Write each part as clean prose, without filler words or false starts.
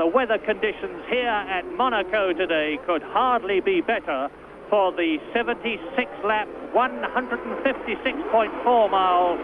the weather conditions here at Monaco today could hardly be better for the 76-lap, 156.4 mile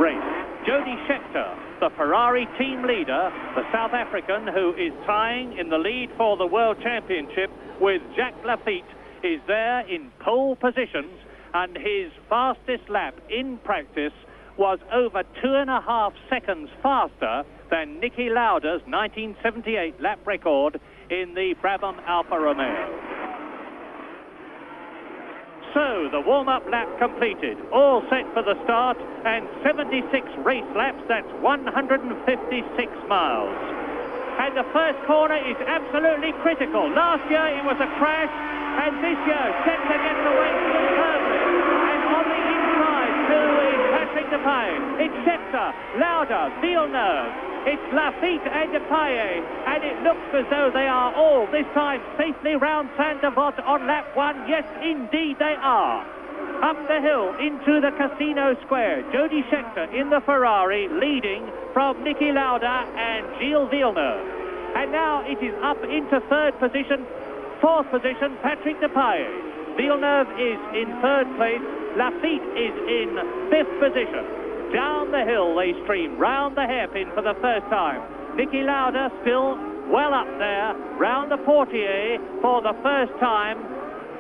race. Jody Scheckter, the Ferrari team leader, the South African who is tying in the lead for the World Championship with Jacques Laffite, is there in pole positions, and his fastest lap in practice was over 2.5 seconds faster than Niki Lauda's 1978 lap record in the Brabham Alfa Romeo. So, the warm-up lap completed, all set for the start, and 76 race laps, that's 156 miles. And the first corner is absolutely critical. Last year it was a crash, and this year Scheckter gets away superbly. And on the inside, too, is Patrick Depailler. It's Scheckter, Lauda, Villeneuve. It's Laffite and Depailler, and it looks as though they are all, this time, safely round Saint-Devote on lap 1. Yes, indeed they are. Up the hill into the Casino Square. Jody Scheckter in the Ferrari, leading from Niki Lauda and Gilles Villeneuve. And now it is up into third position, fourth position, Patrick Depailler. Villeneuve is in third place. Laffite is in fifth position. Down the hill they stream, round the hairpin for the first time. Niki Lauda still well up there, round the portier for the first time.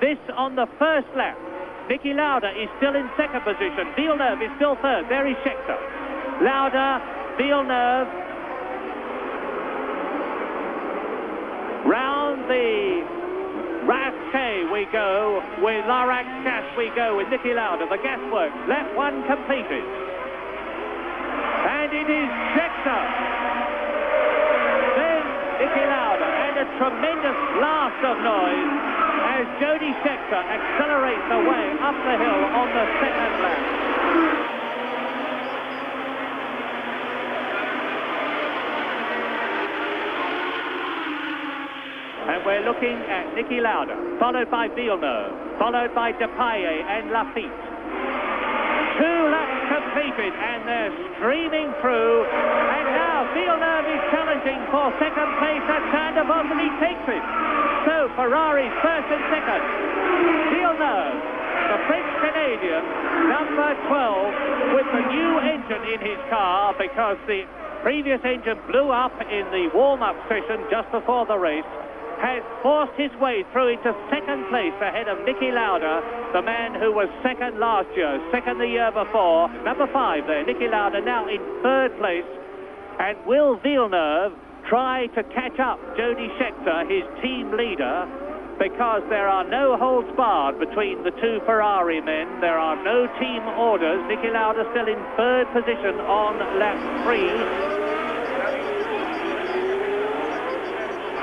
This on the first lap. Niki Lauda is still in second position. Villeneuve is still third. There is Scheckter. Lauda, Villeneuve. Round the Rasquet we go with Larac Gas we go with Niki Lauda. The gasworks. Lap 1 completed. And it is Scheckter. Then Niki Lauda, and a tremendous blast of noise as Jody Scheckter accelerates away up the hill on the second lap. And we're looking at Niki Lauda, followed by Villeneuve, followed by Depailler and Laffite. 2 laps completed, and they're streaming through. And now Villeneuve is challenging for second place at Saint-Devote, and he takes it. So Ferrari's first and second. Villeneuve, the French-Canadian, number 12, with the new engine in his car because the previous engine blew up in the warm-up session just before the race, has forced his way through into second place ahead of Niki Lauda, the man who was second last year, second the year before. Number 5 there, Niki Lauda now in third place. And will Villeneuve try to catch up Jody Scheckter, his team leader, because there are no holds barred between the two Ferrari men. There are no team orders. Niki Lauda still in third position on lap 3.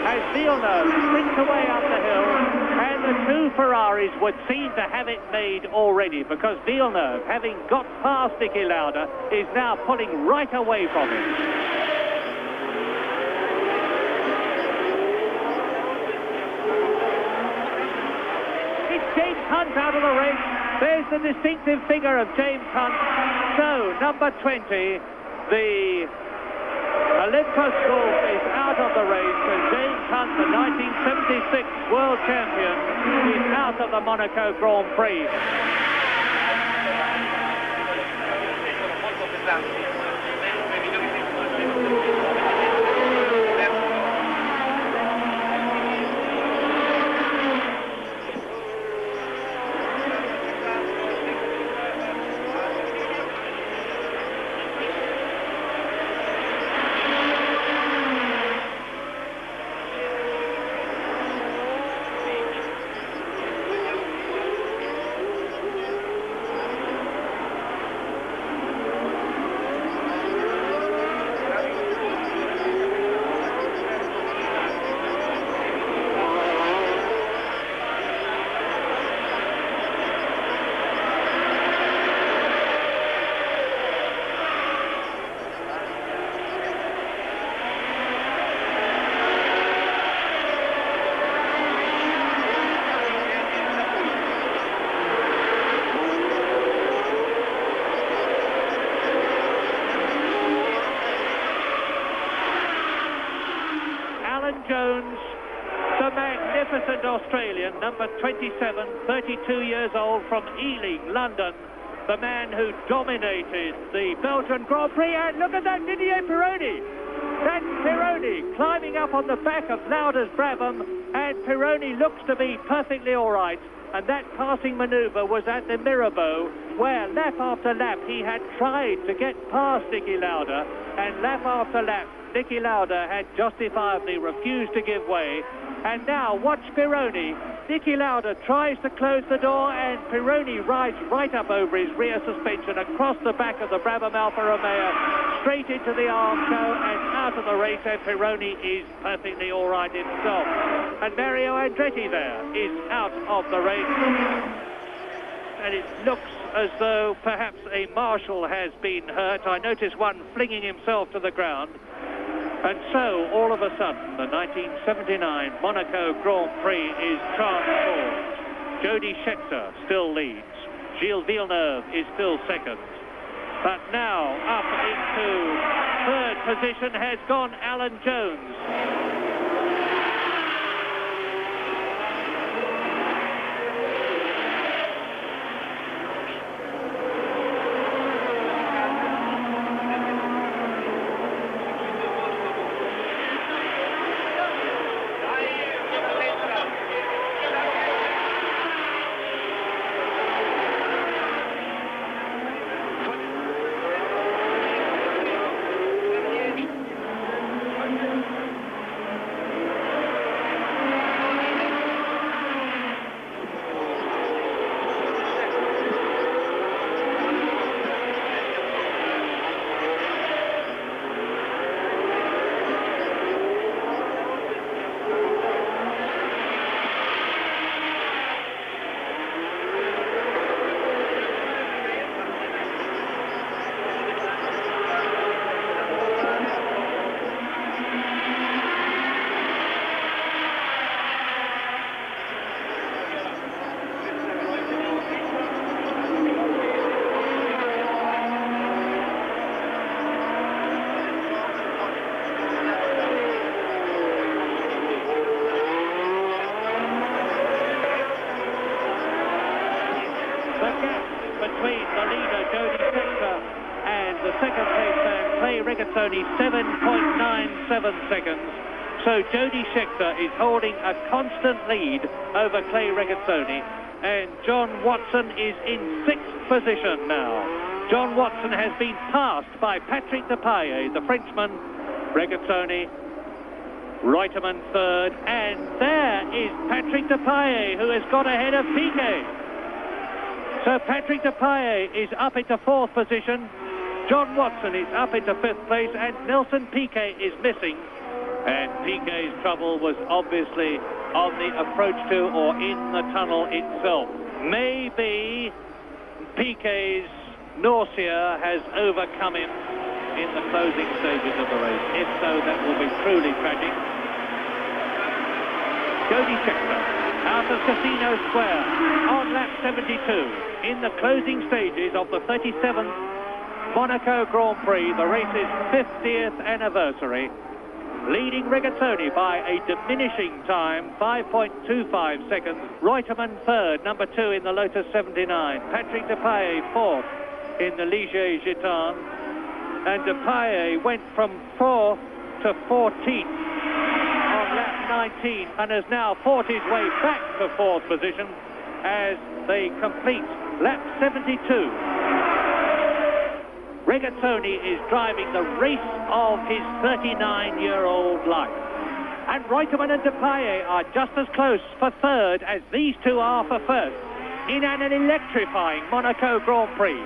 As Villeneuve sprints away up the hill, and the two Ferraris would seem to have it made already, because Villeneuve, having got past Niki Lauda, is now pulling right away from him. It's James Hunt out of the race. There's the distinctive figure of James Hunt. So, number 20, the Olympus Golf is out of the race, and James Hunt, the 1976 world champion, is out of the Monaco Grand Prix. Alan Jones, the magnificent Australian, number 27, 32 years old, from Ealing, London, the man who dominated the Belgian Grand Prix. And look at that, Didier Pironi. That's Pironi climbing up on the back of Lauda's Brabham, and Pironi looks to be perfectly all right. And that passing manoeuvre was at the Mirabeau, where lap after lap he had tried to get past Niki Lauda, and lap after lap Niki Lauda had justifiably refused to give way. And now watch Pironi. Niki Lauda tries to close the door, and Pironi rides right up over his rear suspension across the back of the Brabham Alfa Romeo, straight into the Armco and out of the race, and Pironi is perfectly all right himself. And Mario Andretti there is out of the race. And it looks as though perhaps a marshal has been hurt. I noticed one flinging himself to the ground. And so, all of a sudden, the 1979 Monaco Grand Prix is transformed. Jody Scheckter still leads. Gilles Villeneuve is still second. But now, up into third position has gone Alan Jones. Between the leader, Jody Scheckter, and the second place man, Clay Regazzoni, 7.97 seconds. So Jody Scheckter is holding a constant lead over Clay Regazzoni, and John Watson is in sixth position now. John Watson has been passed by Patrick Depailler, the Frenchman, Regazzoni, Reutemann third, and there is Patrick Depailler, who has got ahead of Piquet. So Patrick Depailler is up into fourth position, John Watson is up into fifth place, and Nelson Piquet is missing. And Piquet's trouble was obviously on the approach to or in the tunnel itself. Maybe Piquet's nausea has overcome him in the closing stages of the race. If so, that will be truly tragic. Jody Scheckter out of Casino Square on lap 72 in the closing stages of the 37th Monaco Grand Prix, the race's 50th anniversary, leading Regazzoni by a diminishing time, 5.25 seconds. Reutemann third, number 2 in the Lotus 79. Patrick Depailler fourth in the Ligier Gitan, and Depailler went from 4th to 14th on lap 19 and has now fought his way back to 4th position as they complete lap 72. Regazzoni is driving the race of his 39-year-old life. And Reutemann and Depailler are just as close for third as these two are for first in an electrifying Monaco Grand Prix.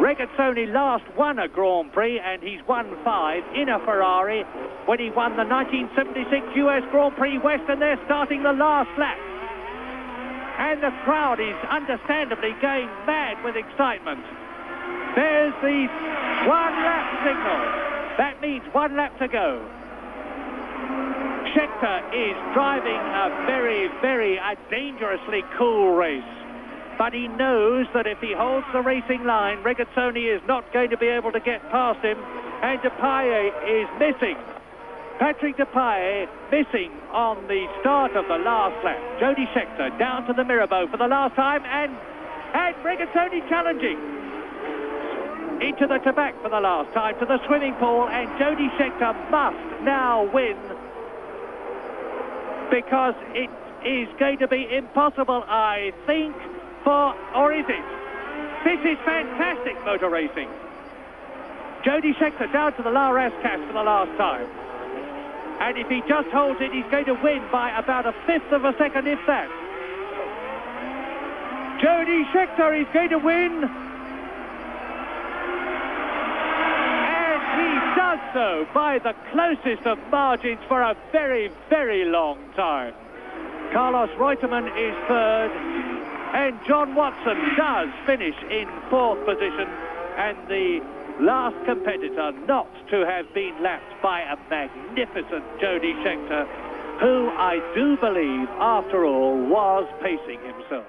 Regazzoni last won a Grand Prix, and he's won 5 in a Ferrari when he won the 1976 US Grand Prix West, and they're starting the last lap. And the crowd is understandably going mad with excitement. There's the 1 lap signal. That means 1 lap to go. Scheckter is driving a very dangerously cool race. But he knows that if he holds the racing line, Regazzoni is not going to be able to get past him, and Depailler is missing. Patrick Depailler missing on the start of the last lap. Jody Scheckter down to the Mirabeau for the last time, and Brigatoni challenging into the Tabac for the last time, to the swimming pool, and Jody Scheckter must now win, because it is going to be impossible, I think, or is it? This is fantastic motor racing. Jody Scheckter down to the La Rascasse for the last time. And if he just holds it, he's going to win by about a fifth of a second, if that. Jody Scheckter is going to win. And he does so by the closest of margins for a very, very long time. Carlos Reutemann is third, and John Watson does finish in fourth position, and the last competitor not to have been lapped by a magnificent Jody Scheckter, who I do believe, after all, was pacing himself.